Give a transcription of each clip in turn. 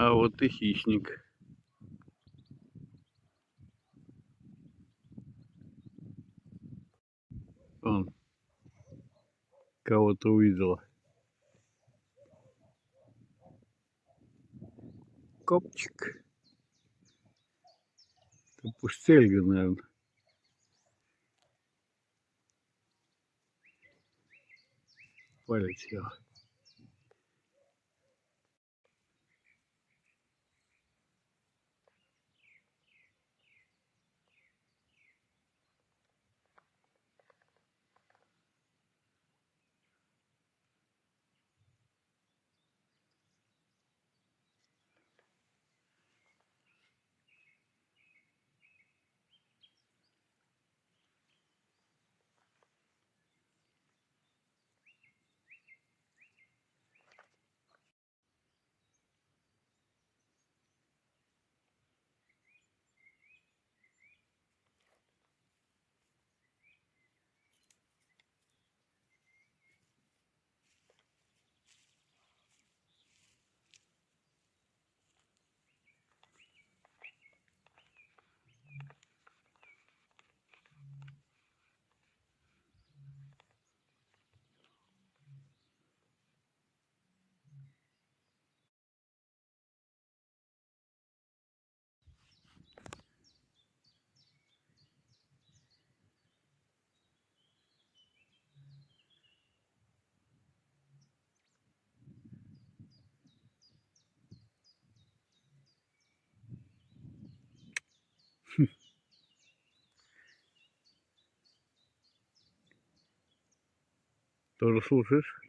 А вот и хищник. Он кого-то увидела. Копчик. Это пустельга, наверное. Полетела. Тоже слушаешь?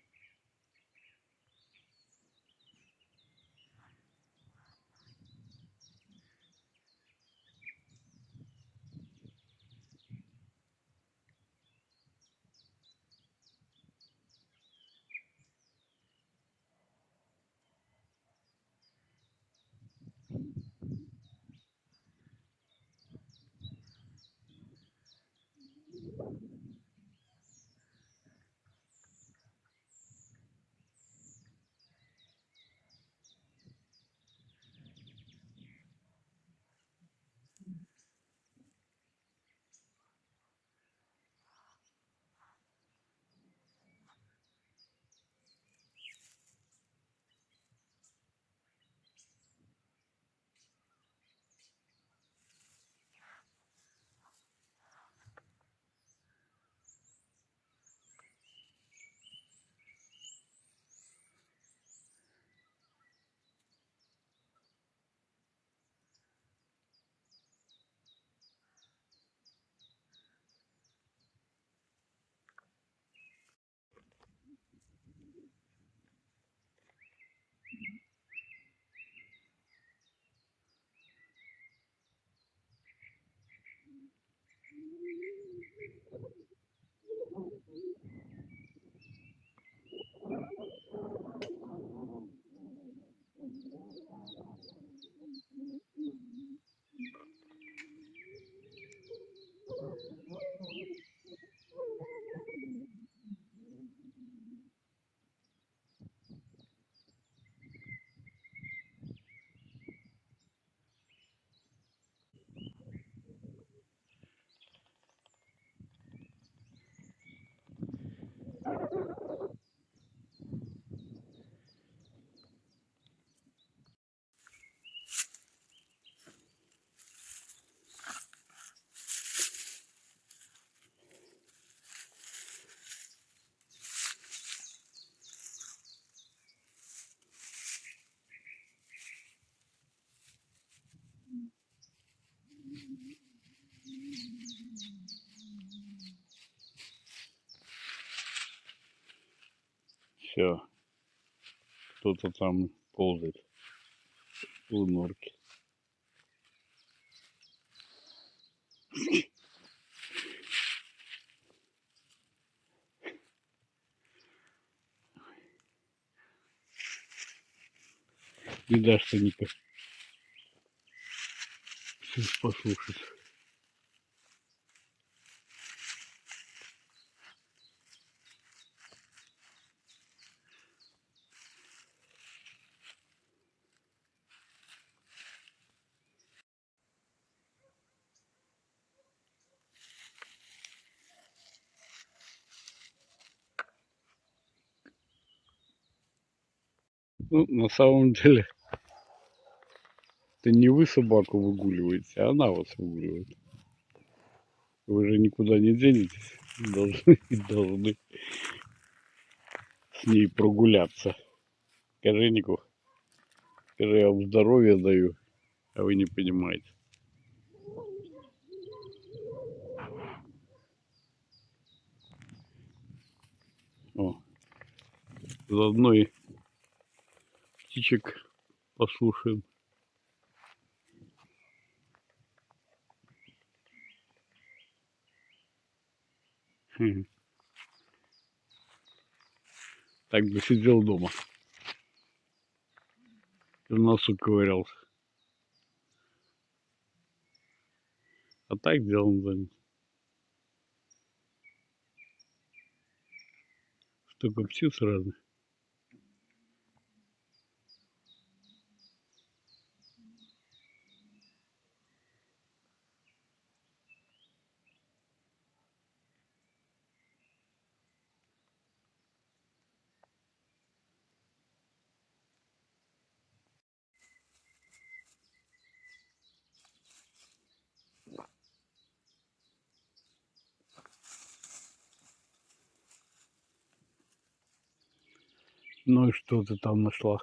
Все, кто-то там ползает в норке. Не дашь ты никак послушать. Ну, на самом деле, это не вы собаку выгуливаете, а она вас выгуливает. Вы же никуда не денетесь. Должны с ней прогуляться. Скажи, Нику, скажи, я вам здоровье даю, а вы не понимаете. О, заодно и птичек послушаем. Хм. Так бы сидел дома. В носу ковырялся. А так делом занят. Столько птиц разных. Ну и что ты там нашла?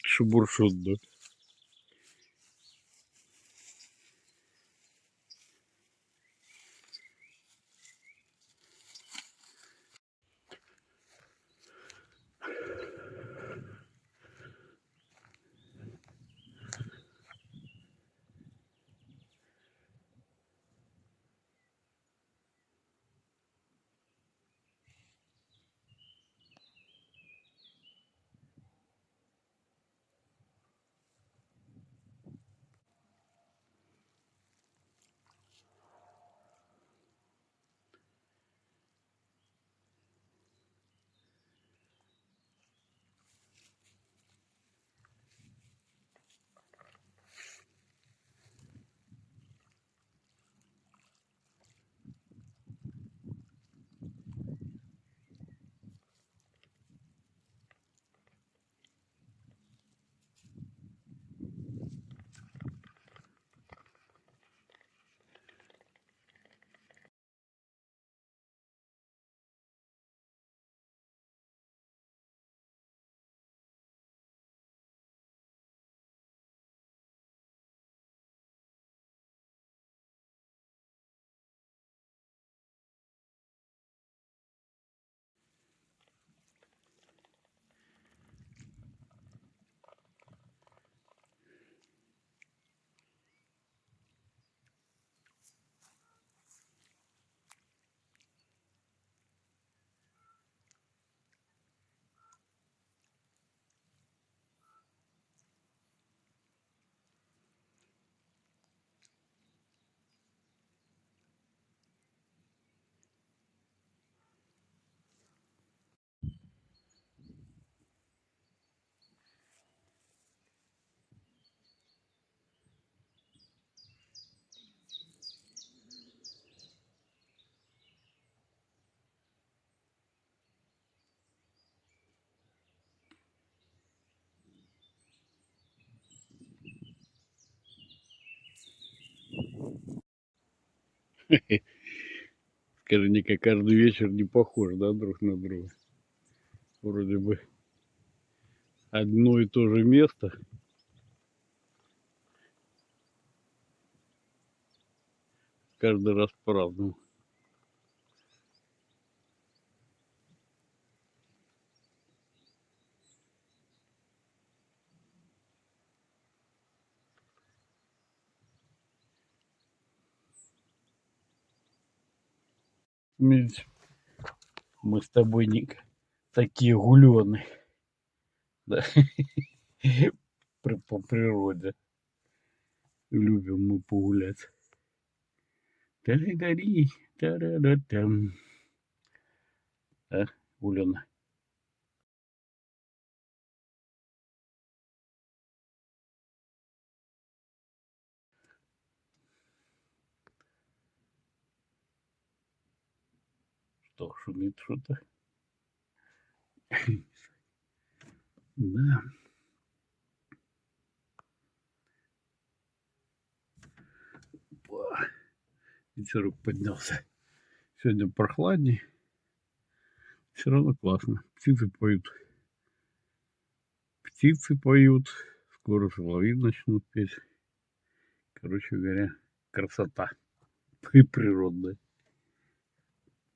Шебуршут, да? Скажи, Ника, каждый вечер не похож, да, друг на друга? Вроде бы одно и то же место, каждый раз по-разному. Ведь мы с тобой, Ника, такие гуленые, да, по природе. Любим мы погулять. Тари-дари, тара-ра-там. А, Улена? Что, шумит что-то? Да. Ветерок поднялся. Сегодня прохладней. Все равно классно. Птицы поют. Птицы поют. Скоро соловьи начнут петь. Короче говоря, красота. И природная.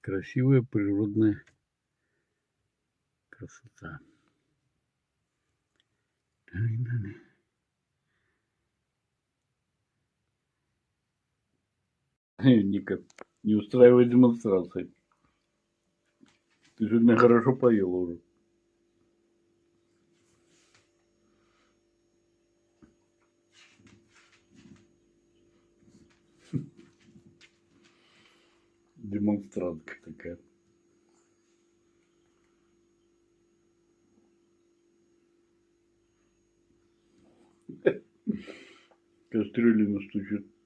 Красивая природная красота. Ника, не устраивай демонстрации. Ты сегодня хорошо поела уже. Демонстрантка такая. Кастрюли настучит.